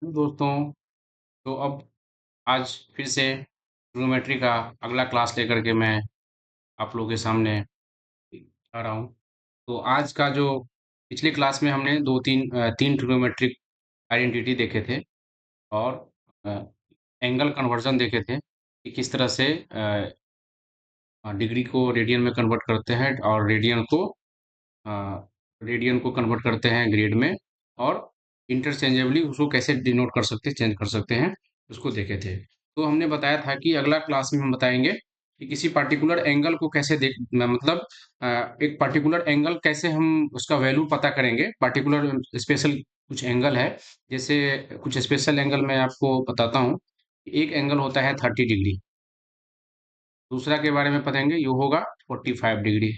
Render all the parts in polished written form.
दोस्तों, तो अब आज फिर से ट्रिग्नोमेट्री का अगला क्लास लेकर के मैं आप लोगों के सामने आ रहा हूँ। तो आज का जो पिछली क्लास में हमने 3 ट्रिग्नोमेट्रिक आइडेंटिटी देखे थे और अ, एंगल कन्वर्जन देखे थे कि किस तरह से डिग्री को रेडियन में कन्वर्ट करते हैं और अ, रेडियन को कन्वर्ट करते हैं ग्रेड में और इंटरचेंजेबली उसको कैसे डिनोट कर सकते हैं, चेंज कर सकते हैं, उसको देखे थे। तो हमने बताया था कि अगला क्लास में हम बताएँगे कि किसी पार्टिकुलर एंगल को कैसे मतलब एक पार्टिकुलर एंगल कैसे हम उसका वैल्यू पता करेंगे, पार्टिकुलर स्पेशल कुछ एंगल है, जैसे कुछ स्पेशल एंगल मैं आपको बताता हूँ। एक एंगल होता है 30 डिग्री, दूसरा के बारे में पढ़ेंगे, ये होगा 45 डिग्री,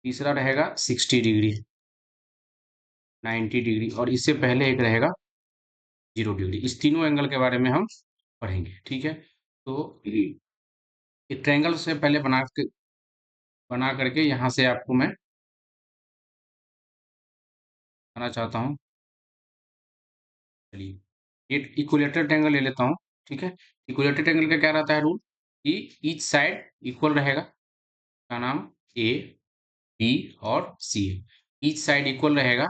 तीसरा रहेगा 60 डिग्री, 90 डिग्री और इससे पहले एक रहेगा 0 डिग्री। इस तीनों एंगल के बारे में हम पढ़ेंगे, ठीक है? तो एक ट्रायंगल से पहले बना करके यहाँ से आपको मैं बताना चाहता हूँ। चलिए, एक इक्विलेटरल ट्रायंगल ले लेता हूँ, ठीक है? इक्विलेटरल ट्रायंगल का क्या रहता है रूल कि ईच साइड इक्वल रहेगा, का नाम ए, बी और सी है। ईच साइड इक्वल रहेगा,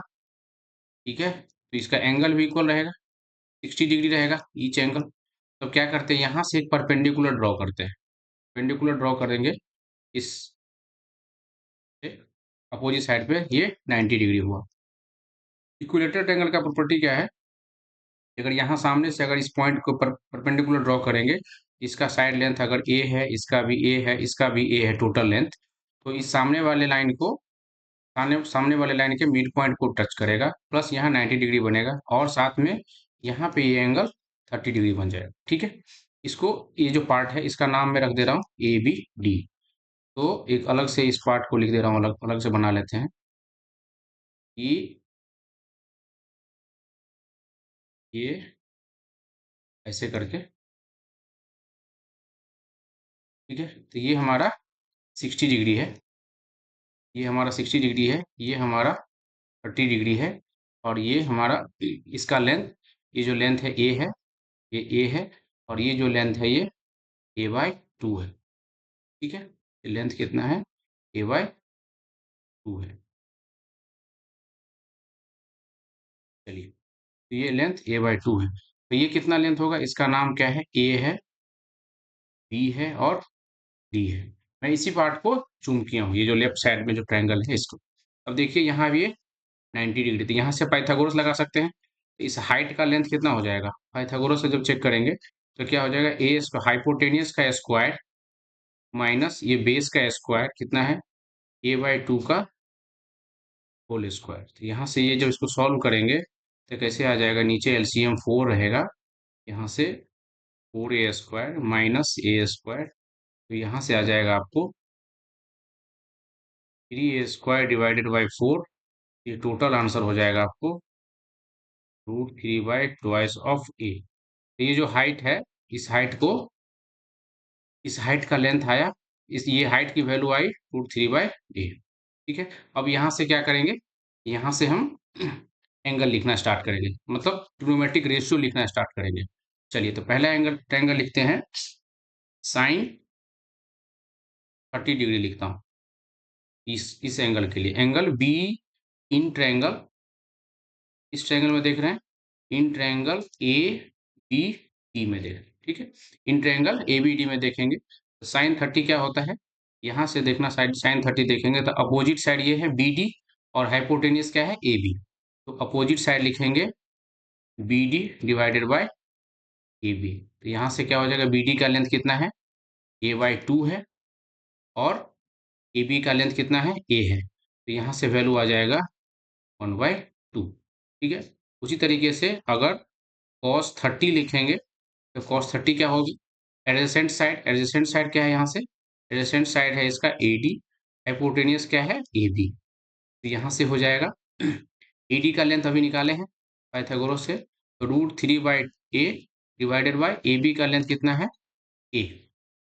ठीक है? तो इसका एंगल भी इक्वल रहेगा, 60 डिग्री रहेगा ईच एंगल। तो क्या करते हैं, यहाँ से एक परपेंडिकुलर ड्रॉ करते हैं। परपेंडिकुलर ड्रॉ करेंगे इस अपोजिट साइड पे, ये 90 डिग्री हुआ। इक्विलेटरल ट्रायंगल का प्रॉपर्टी क्या है, अगर यहाँ सामने से अगर इस पॉइंट को परपेंडिकुलर ड्रॉ करेंगे, इसका साइड लेंथ अगर ए है, इसका भी ए है, इसका भी ए है टोटल लेंथ, तो इस सामने वाले लाइन को सामने सामने वाले लाइन के मिड पॉइंट को टच करेगा, प्लस यहाँ 90 डिग्री बनेगा और साथ में यहाँ पे ये एंगल 30 डिग्री बन जाएगा, ठीक है? इसको, ये जो पार्ट है इसका नाम मैं रख दे रहा हूँ ए बी डी। तो एक अलग से इस पार्ट को लिख दे रहा हूँ, अलग अलग से बना लेते हैं कि ये ऐसे करके, ठीक है? तो ये हमारा 60 डिग्री है, ये हमारा 60 डिग्री है, ये हमारा 30 डिग्री है और ये हमारा इसका लेंथ, ये जो लेंथ है ए है, ये ए है और ये जो लेंथ है ये ए बाई 2 है, ठीक है? लेंथ कितना है, ए बाई 2 है। चलिए, तो ये लेंथ ए बाई 2 है, तो ये कितना लेंथ होगा, इसका नाम क्या है, ए है, बी है और डी है। मैं इसी पार्ट को चूम किया हूँ, ये जो लेफ्ट साइड में जो ट्रायंगल है इसको। अब देखिए यहाँ भी ये 90 डिग्री, तो यहाँ से पाइथागोरस लगा सकते हैं। तो इस हाइट का लेंथ कितना हो जाएगा, पाइथागोरस से जब चेक करेंगे तो क्या हो जाएगा, ए हाइपोटेनियस का स्क्वायर माइनस ये बेस का स्क्वायर कितना है, ए बाई 2 का होल स्क्वायर। तो यहाँ से ये जब इसको सॉल्व करेंगे तो कैसे आ जाएगा, नीचे एलसीएम 4 रहेगा, यहाँ से 4a स्क्वायर माइनस ए स्क्वायर, तो यहाँ से आ जाएगा आपको 3a स्क्वायर डिवाइडेड बाई 4। ये टोटल आंसर हो जाएगा आपको √3/2 ऑफ ए। तो ये जो हाइट है, इस हाइट को, इस हाइट का लेंथ आया, इस ये हाइट की वैल्यू आई √3/a, ठीक है? अब यहाँ से क्या करेंगे, यहाँ से हम एंगल लिखना स्टार्ट करेंगे, मतलब ट्रिग्नोमेट्रिक रेशियो लिखना स्टार्ट करेंगे। चलिए, तो पहला एंगल ट्रायंगल लिखते हैं, साइन 30 डिग्री लिखता हूँ इस एंगल के लिए, एंगल बी इन ट्रायंगल, इस ट्रायंगल में देख रहे हैं, in triangle A B D में देख रहे हैं, ठीक है? In triangle A B D में देखेंगे तो साइन 30 क्या होता है, यहाँ से देखना, साइड साइन 30 देखेंगे तो अपोजिट साइड ये है बी डी और हाइपोटेनियस क्या है ए बी, तो अपोजिट साइड लिखेंगे B D divided by A B. तो यहाँ से क्या हो जाएगा, बी डी का लेंथ कितना है, ए बाई 2 है और ए बी का लेंथ कितना है, ए है, तो यहाँ से वैल्यू आ जाएगा 1/2, ठीक है? उसी तरीके से अगर cos 30 लिखेंगे तो cos 30 क्या होगी, एडजेसेंट साइड, एडजेसेंट साइड क्या है यहाँ से, एडजेसेंट साइड है इसका ए डी, हाइपोटेनियस क्या है ए बी, तो यहाँ से हो जाएगा ए डी का लेंथ अभी निकाले हैं पाइथागोरस से, √3/a divided by A B का लेंथ कितना है, ए।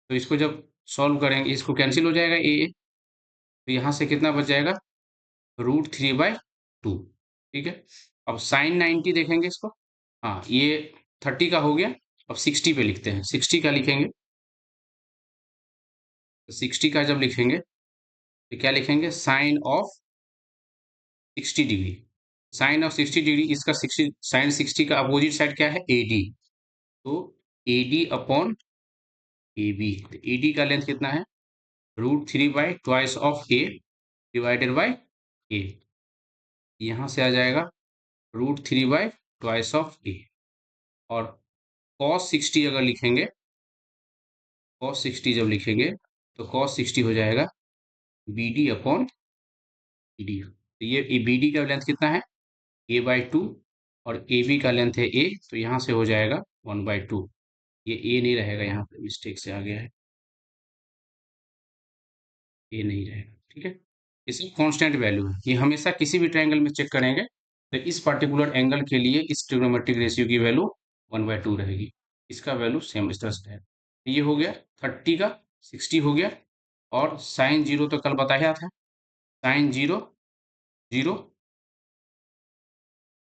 तो इसको जब सॉल्व करेंगे, इसको कैंसिल हो जाएगा ए, तो यहाँ से कितना बच जाएगा, √3/2, ठीक है? अब साइन 90 देखेंगे इसको, हाँ, ये 30 का हो गया। अब 60 पे लिखते हैं। 60 का लिखेंगे, तो 60 का जब लिखेंगे तो क्या लिखेंगे, sine of 60 degree. Sine of 60 degree, इसका 60, साइन 60 का अपोजिट साइड क्या है, AD। तो AD अपॉन AB, तो AD का लेंथ कितना है, √3 twice of A divided by A। यहाँ से आ जाएगा √3 ट्वाइस ऑफ A। और cos 60 अगर लिखेंगे, cos 60 जब लिखेंगे तो cos 60 हो जाएगा BD अपॉन ED। तो ये BD का लेंथ कितना है, A/2, और AB का लेंथ है A, तो यहाँ से हो जाएगा 1/2। ये A नहीं रहेगा, यहाँ पे मिस्टेक से आ गया है, A नहीं रहेगा, ठीक है। इसे कांस्टेंट वैल्यू है, ये हमेशा किसी भी ट्रायंगल में चेक करेंगे तो इस पर्टिकुलर एंगल के लिए इस ट्रिग्नोमेट्रिक रेशियो की वैल्यू 1/2 रहेगी। इसका वैल्यू सेम इस तरह से है। ये हो गया 30 का, 60 हो गया। और साइन जीरो तो कल बताया था, साइन जीरो 0,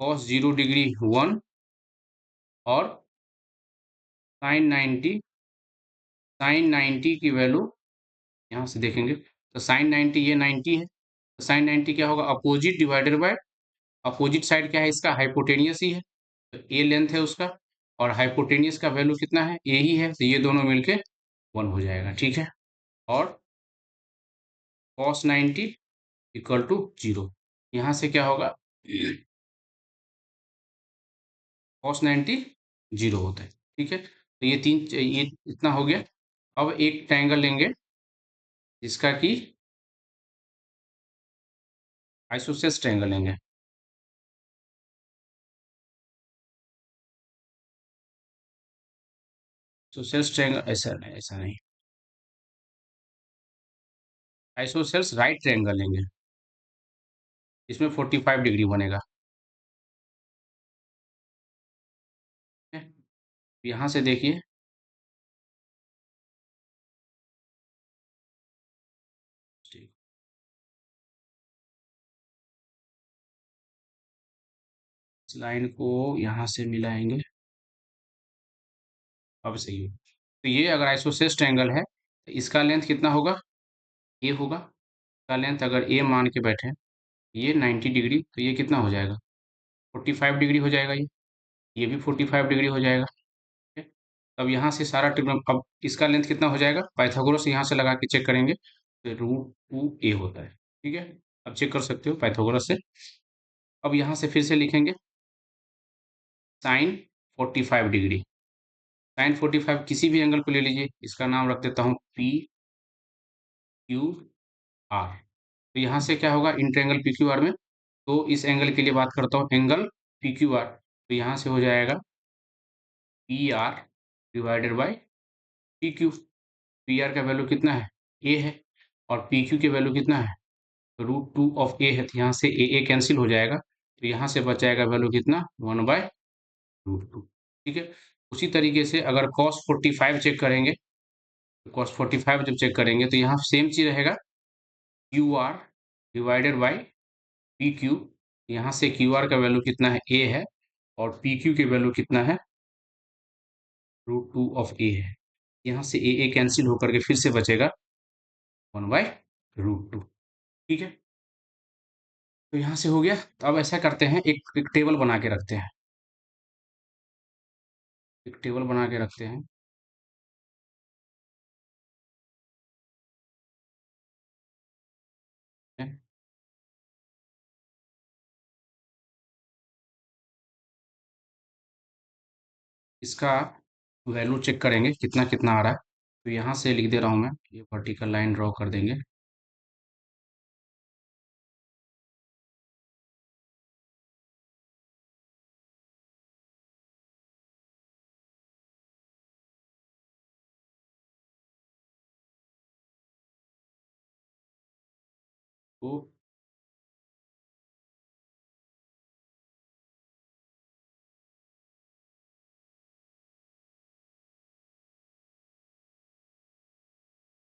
कॉस 0 डिग्री 1, और साइन 90, साइन 90 की वैल्यू यहाँ से देखेंगे तो साइन 90, ये 90 है, तो साइन 90 क्या होगा, opposite divided by, opposite side क्या है इसका, हाइपोटेनियस ही है, तो ए लेंथ है उसका, और हाइपोटेनियस का वैल्यू कितना है, ए ही है, तो ये दोनों मिलके 1 हो जाएगा, ठीक है। और cos 90 इक्वल टू 0, यहाँ से क्या होगा, cos 90 0 होता है, ठीक है। तो ये तीन, ये इतना हो गया। अब एक ट्रायंगल लेंगे जिसका कि आइसोसेलेस ट्रायंगल लेंगे। आइसोसेलेस ट्रायंगल, ऐसा नहीं, ऐसा नहीं, आइसोसेलेस राइट ट्रायंगल लेंगे, इसमें 45 डिग्री बनेगा, ठीक है। यहाँ से देखिए, इस लाइन को यहाँ से मिलाएंगे, अब सही हो। तो ये अगर आइसोसेलेस ट्रायंगल है तो इसका लेंथ कितना होगा, ए होगा। इसका लेंथ अगर ए मान के बैठे, ये 90 डिग्री, तो ये कितना हो जाएगा, 45 डिग्री हो जाएगा। ये भी 45 डिग्री हो जाएगा, ठीक है। अब यहाँ से सारा ट्रिग्नोम, अब इसका लेंथ कितना हो जाएगा, पाइथागोरस यहाँ से लगा के चेक करेंगे तो √2a होता है, ठीक है। अब चेक कर सकते हो पाइथागोरस से। अब यहाँ से फिर से लिखेंगे साइन 45 डिग्री, साइन 45 किसी भी एंगल को ले लीजिए, इसका नाम रख देता हूँ PQR। तो यहाँ से क्या होगा, इन ट्रायंगल PQR में, तो इस एंगल के लिए बात करता हूँ, एंगल PQR, तो यहाँ से हो जाएगा PR divided by PQ। PR का वैल्यू कितना है, A है, और PQ के वैल्यू कितना है, √2 ऑफ A है, तो यहाँ से A कैंसिल हो जाएगा, तो यहाँ से बच जाएगा वैल्यू कितना, 1/√2, ठीक है। उसी तरीके से अगर cos 45 चेक करेंगे, तो cos 45 जब चेक करेंगे तो यहाँ सेम चीज रहेगा, QR डिवाइडेड बाई PQ। यहाँ से QR का वैल्यू कितना है, A है, और PQ की वैल्यू कितना है, √2 ऑफ A है। यहाँ से A कैंसिल होकर के फिर से बचेगा 1/√2, ठीक है। तो यहाँ से हो गया। तो अब ऐसा करते हैं, एक टेबल बना के रखते हैं, एक टेबल बना के रखते हैं, ठीक है? इसका वैल्यू चेक करेंगे कितना कितना आ रहा है। तो यहाँ से लिख दे रहा हूँ मैं, ये वर्टिकल लाइन ड्रॉ कर देंगे। तो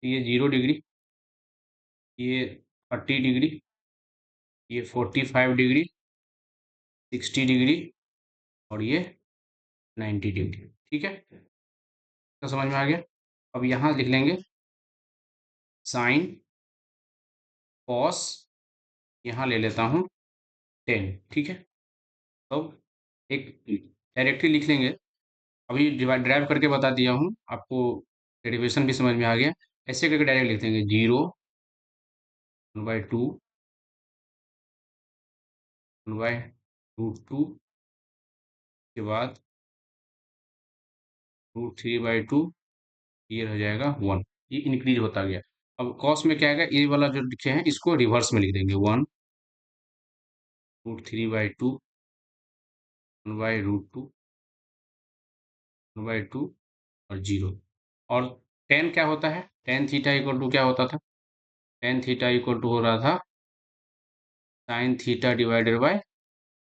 ये 0 डिग्री, ये 30 डिग्री, ये 45 डिग्री, 60 डिग्री, और ये 90 डिग्री। ठीक है, तो समझ में आ गया। अब यहाँ लिख लेंगे साइन कॉस, यहाँ ले लेता हूँ 10। ठीक है, तो एक डायरेक्टली लिख लेंगे। अभी डिवाइड ड्राइव करके बता दिया हूँ आपको, डेरिवेशन भी समझ में आ गया। ऐसे करके डायरेक्ट लिख देंगे 0 1/2 1/√2 के बाद √3/2, ये रह जाएगा 1। ये इंक्रीज होता गया। अब कॉस में क्या आएगा, ये वाला जो लिखे हैं इसको रिवर्स में लिख देंगे 1 √3/2 1/√2 1/2 और 0। और टेन क्या होता है, टेन थीटा इक्वल टू क्या होता था, टेन थीटा इक्वल टू हो रहा था sine theta divided by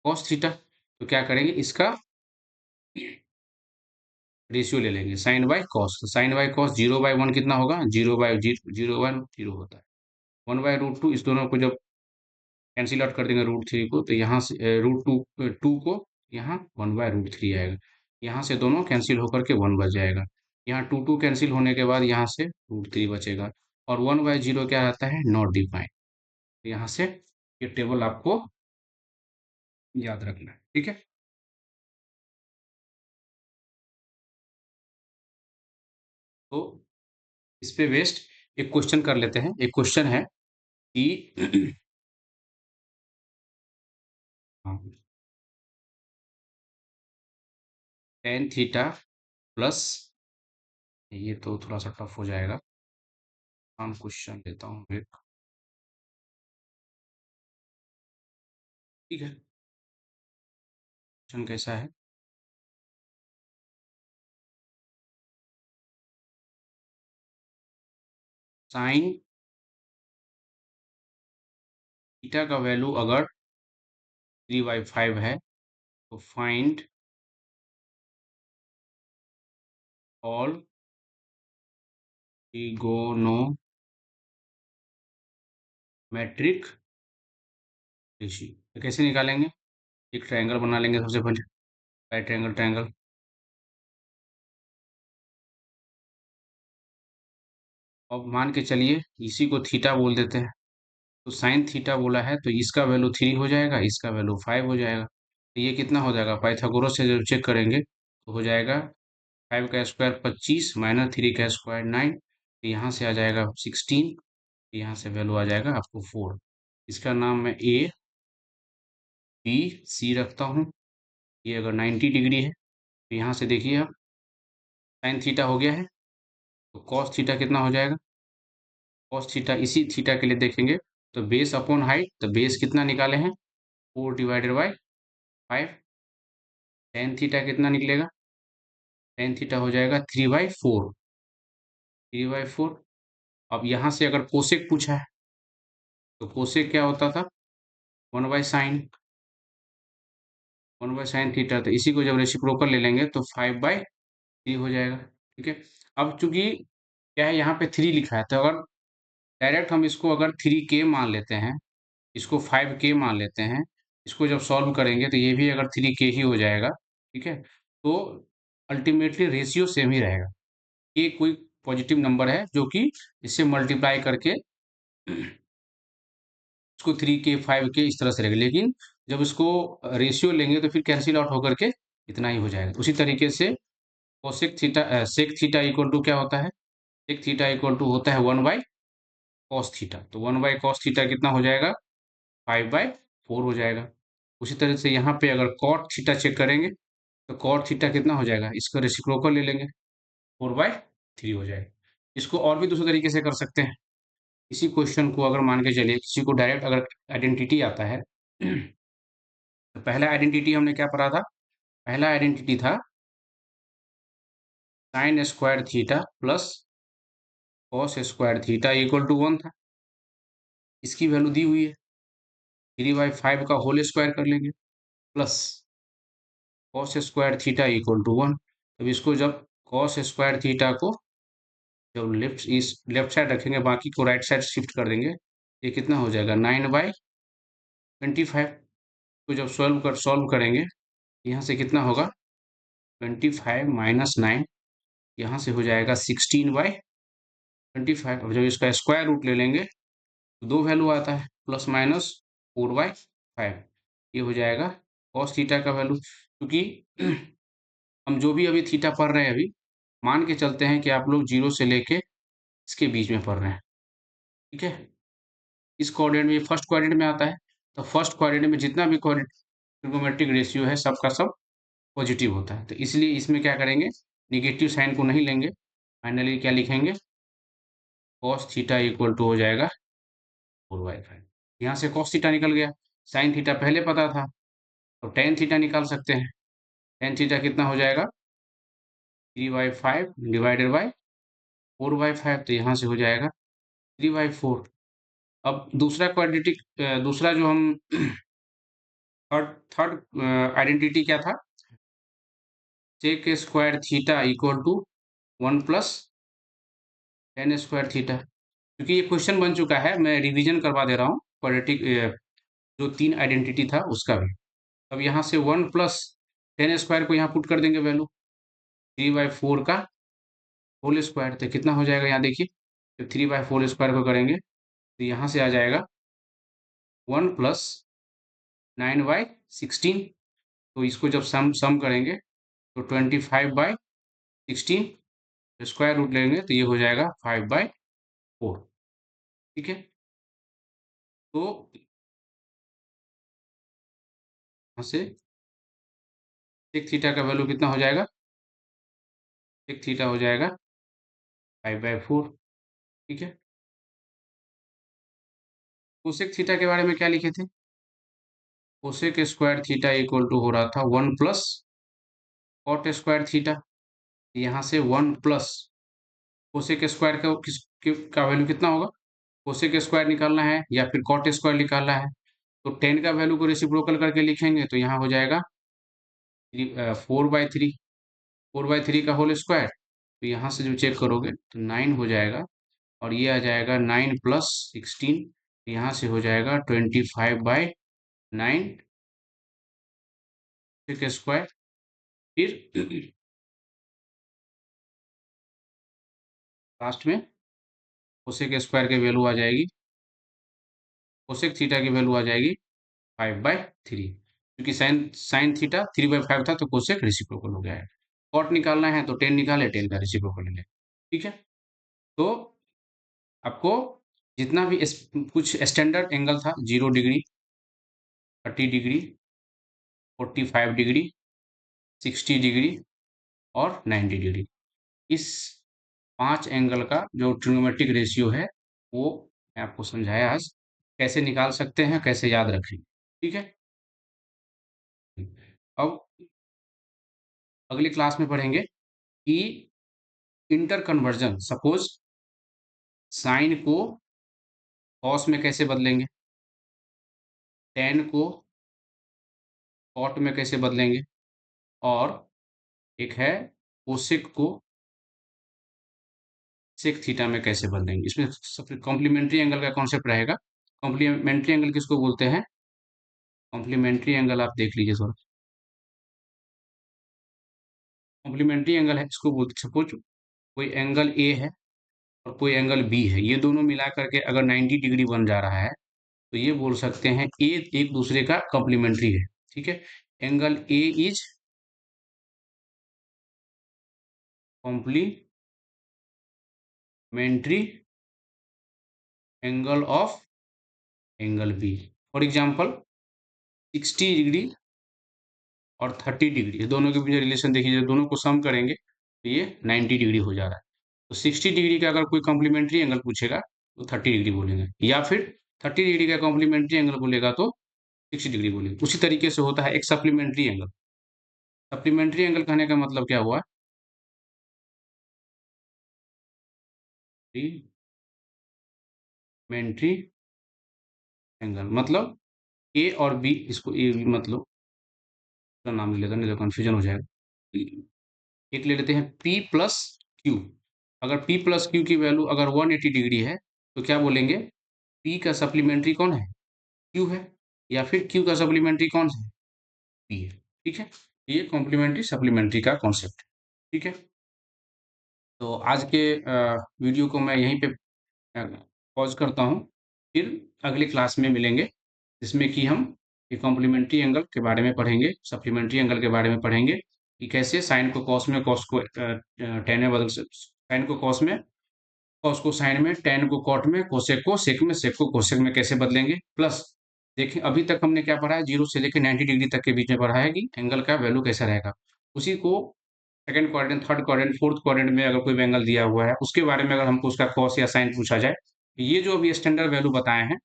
cos theta. तो क्या करेंगे, इसका रेशियो ले लेंगे, साइन बाय कॉस। तो साइन बाय कॉस 0/1 कितना होगा, 0/0 होता है। 1/√2, इस दोनों को जब कैंसिल आउट कर देंगे √3 को, तो यहाँ से √2 को यहाँ 1/√3 आएगा। यहाँ से दोनों कैंसिल होकर के 1 बच जाएगा। यहाँ 2 कैंसिल होने के बाद यहाँ से √3 बचेगा। और 1/0 क्या आता है, नॉट डिफाइंड। तो यहाँ से ये टेबल आपको याद रखना है। ठीक है, तो इस पे बेस्ड एक क्वेश्चन कर लेते हैं। एक क्वेश्चन है कि टेन थीटा प्लस, ये तो थोड़ा सा टफ हो जाएगा, हम क्वेश्चन लेता हूँ एक। ठीक है, क्वेश्चन कैसा है, साइन थीटा का वैल्यू अगर 3/5 है तो फाइंड ऑल ट्रिगोनोमेट्रिक रेशियो। तो कैसे निकालेंगे, एक ट्रायंगल बना लेंगे सबसे पहले, राइट ट्रायंगल ट्रायंगल। अब मान के चलिए इसी को थीटा बोल देते हैं। तो साइन थीटा बोला है तो इसका वैल्यू 3 हो जाएगा, इसका वैल्यू 5 हो जाएगा। तो ये कितना हो जाएगा, पाइथागोरस से जब चेक करेंगे तो हो जाएगा 5 का स्क्वायर 25 माइनस 3 का स्क्वायर 9। तो यहाँ से आ जाएगा 16, यहाँ से वैल्यू आ जाएगा आपको 4। इसका नाम मैं ए बी सी रखता हूँ। ये अगर 90 डिग्री है तो यहाँ से देखिए आप, साइन थीटा हो गया है, तो कॉस थीटा कितना हो जाएगा, कॉस थीटा इसी थीटा के लिए देखेंगे तो बेस अपॉन हाइट, तो बेस कितना निकाले हैं 4/5। टेन थीटा कितना निकलेगा, टेन थीटा हो जाएगा 3/4, 3/4। अब यहाँ से अगर कोसेक पूछा है तो कोसेक क्या होता था, 1/sin थीटा। तो इसी को जब रेसिप्रोकल ले लेंगे तो 5/3 हो जाएगा। ठीक है, अब चूंकि क्या है, यहाँ पे 3 लिखा है, तो अगर डायरेक्ट हम इसको अगर 3k मान लेते हैं, इसको 5k मान लेते हैं, इसको जब सॉल्व करेंगे तो ये भी अगर 3k ही हो जाएगा। ठीक है, तो अल्टीमेटली रेशियो सेम ही रहेगा। ये कोई पॉजिटिव नंबर है जो कि इससे मल्टीप्लाई करके इसको 3k 5k इस तरह से रहेगा, लेकिन जब इसको रेशियो लेंगे तो फिर कैंसिल आउट होकर के इतना ही हो जाएगा। उसी तरीके से cosec theta sec theta equal to क्या होता है, सेक थीटा इक्वल टू होता है 1/cos थीटा। तो 1/cos थीटा कितना हो जाएगा, 5/4 हो जाएगा। उसी तरह से यहाँ पे अगर कॉट थीटा चेक करेंगे तो कॉट थीटा कितना हो जाएगा, इसका रेसिप्रोकल ले लेंगे, 4/3 हो जाएगा। इसको और भी दूसरे तरीके से कर सकते हैं। इसी क्वेश्चन को अगर मान के चलिए किसी को डायरेक्ट अगर आइडेंटिटी आता है तो पहला आइडेंटिटी हमने क्या पढ़ा था, पहला आइडेंटिटी था sine square theta plus cos square theta equal to 1 था। इसकी वैल्यू दी हुई है, 3/5 का होल स्क्वायर कर लेंगे plus cos square theta equal to 1। अब इसको जब कॉस स्क्वायर थीटा को जब लेफ्ट साइड रखेंगे, बाकी को राइट साइड शिफ्ट कर देंगे, ये कितना हो जाएगा 9/25। को जब सॉल्व करेंगे यहाँ से कितना होगा 25 माइनस 9, यहाँ से हो जाएगा 16/25। अब जब इसका स्क्वायर रूट ले लेंगे तो 2 वैल्यू आता है, प्लस माइनस 4/5। ये हो जाएगा कॉस थीटा का वैल्यू। क्योंकि हम जो भी अभी थीटा पढ़ रहे हैं अभी, मान के चलते हैं कि आप लोग 0 से लेके इसके बीच में पढ़ रहे हैं, ठीक है? इस कोऑर्डिनेट में, फर्स्ट कोऑर्डिनेट में आता है, तो फर्स्ट कोऑर्डिनेट में जितना भी ट्रिग्नोमेट्रिक रेशियो है सबका सब पॉजिटिव होता है। तो इसलिए इसमें क्या करेंगे, नेगेटिव साइन को नहीं लेंगे, फाइनली क्या लिखेंगे, कॉस थीटा इक्वल टू हो जाएगा 4/5। यहाँ से कॉस थीटा निकल गया, साइन थीटा पहले पता था, तो टेन थीटा निकाल सकते हैं। टेन थीटा कितना हो जाएगा, 3/5 डिवाइडेड बाय 4/5, तो यहाँ से हो जाएगा 3/4। अब दूसरा क्वाड्रेटिक, दूसरा जो हम थर्ड थर्ड आइडेंटिटी क्या था, sec square theta equal to 1 plus tan square theta. क्योंकि ये क्वेश्चन बन चुका है, मैं रिवीजन करवा दे रहा हूँ क्वाड्रेटिक जो 3 आइडेंटिटी था उसका भी। अब यहाँ से 1 प्लस टेन स्क्वायर को यहाँ पुट कर देंगे वैल्यू, 3/4 का होल स्क्वायर, तो कितना हो जाएगा यहाँ देखिए, तो 3/4 स्क्वायर को करेंगे तो यहाँ से आ जाएगा 1 प्लस 9/16। तो इसको जब सम करेंगे तो 25/16 स्क्वायर रूट लेंगे तो ये हो जाएगा 5/4। ठीक है, तो यहाँ से सेक थीटा का वैल्यू कितना हो जाएगा, सेक थीटा हो जाएगा 5/4। ठीक है, कोसेक थीटा के बारे में क्या लिखे थे, cosec square theta equal to हो रहा था 1 प्लस कॉट स्क्वायर थीटा। यहाँ से 1 प्लस कोसेक स्क्वायर का का वैल्यू कितना होगा, कोसेक स्क्वायर निकालना है या फिर कॉट स्क्वायर निकालना है, तो 10 का वैल्यू को रेसिप्रोकल करके लिखेंगे तो यहाँ हो जाएगा 4/3, 4/3 का होल स्क्वायर। तो यहाँ से जो चेक करोगे तो 9 हो जाएगा, और ये आ जाएगा 9 प्लस 16, यहाँ से हो जाएगा 25/9 सेक स्क्वायर। फिर लास्ट में कोसेक स्क्वायर की वैल्यू आ जाएगी, कोसेक थीटा की वैल्यू आ जाएगी 5/3, क्योंकि साइन साइन थीटा 3/5 था तो कोसेक रेसिप्रोकल हो गया है। कॉट निकालना है तो 10 निकाले, 10 का रेसिप्रोकल ले। ठीक है, तो आपको जितना भी कुछ स्टैंडर्ड एंगल था, 0 डिग्री, 30 डिग्री, 45 डिग्री, 60 डिग्री और 90 डिग्री, इस 5 एंगल का जो ट्रिग्नोमेट्रिक रेशियो है वो मैं आपको समझाया आज, कैसे निकाल सकते हैं, कैसे याद रखें। ठीक है, अब अगली क्लास में पढ़ेंगे कि इंटर कन्वर्जन, सपोज साइन को कॉस में कैसे बदलेंगे, टेन को कॉट में कैसे बदलेंगे, और एक है कोसेक को सेक थीटा में कैसे बदलेंगे। इसमें सबसे कॉम्प्लीमेंट्री एंगल का कॉन्सेप्ट रहेगा। कॉम्प्लीमेंट्री एंगल किसको बोलते हैं, कॉम्प्लीमेंट्री एंगल आप देख लीजिए थोड़ा, कॉम्प्लीमेंट्री एंगल है इसको बोलते, सपोज कोई एंगल ए है और कोई एंगल बी है, ये दोनों मिला करके अगर 90 डिग्री बन जा रहा है तो ये बोल सकते हैं ए एक दूसरे का कॉम्प्लीमेंट्री है। ठीक है, angle A is complementary angle of angle B. For example 60 degree और 30 डिग्री, ये दोनों के बीच रिलेशन देखिए, जब दोनों को सम करेंगे तो ये 90 डिग्री हो जा रहा है। तो 60 डिग्री का अगर कोई कॉम्प्लीमेंट्री एंगल पूछेगा तो 30 डिग्री बोलेंगे, या फिर 30 डिग्री का कॉम्प्लीमेंट्री एंगल बोलेगा तो 60 डिग्री बोलेंगे। उसी तरीके से होता है एक सप्लीमेंट्री एंगल। सप्लीमेंट्री एंगल कहने का मतलब क्या हुआ, सप्लीमेंट्री एंगल मतलब ए और बी, इसको ए बी मतलब का नाम ले लेता, नहीं तो कंफ्यूजन हो जाएगा। एक ले लेते हैं P प्लस क्यू। अगर P प्लस क्यू की वैल्यू अगर 180 डिग्री है तो क्या बोलेंगे, P का सप्लीमेंट्री कौन है, Q है, या फिर Q का सप्लीमेंट्री कौन है, P है। ठीक है, ये कॉम्प्लीमेंट्री सप्लीमेंट्री का कॉन्सेप्ट है, ठीक है? तो आज के वीडियो को मैं यहीं पे पॉज़ करता हूँ, फिर अगली क्लास में मिलेंगे, जिसमें कि हम ये कॉम्प्लीमेंट्री एंगल के बारे में पढ़ेंगे, सप्लीमेंट्री एंगल के बारे में पढ़ेंगे, कि कैसे साइन को कॉस में, कॉस को टैन में बदल सक साइन को कॉस में, कॉस को साइन में, टैन को कॉट में, कोसेक को सेक में, सेक को कोसेक में कैसे बदलेंगे। प्लस देखें अभी तक हमने क्या पढ़ा है, 0 से लेके 90 डिग्री तक के बीच में पढ़ा है कि एंगल का वैल्यू कैसा रहेगा। उसी को second quadrant, third quadrant, fourth quadrant में अगर कोई एंगल दिया हुआ है, उसके बारे में अगर हमको उसका कॉस या साइन पूछा जाए, ये जो अभी स्टैंडर्ड वैल्यू बताए हैं,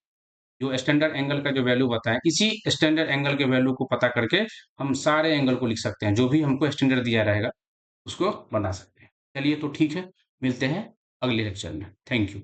जो स्टैंडर्ड एंगल का जो वैल्यू बताया है, इसी स्टैंडर्ड एंगल के वैल्यू को पता करके हम सारे एंगल को लिख सकते हैं। जो भी हमको स्टैंडर्ड दिया रहेगा, उसको बना सकते हैं। चलिए तो ठीक है, मिलते हैं अगले लेक्चर में। Thank you.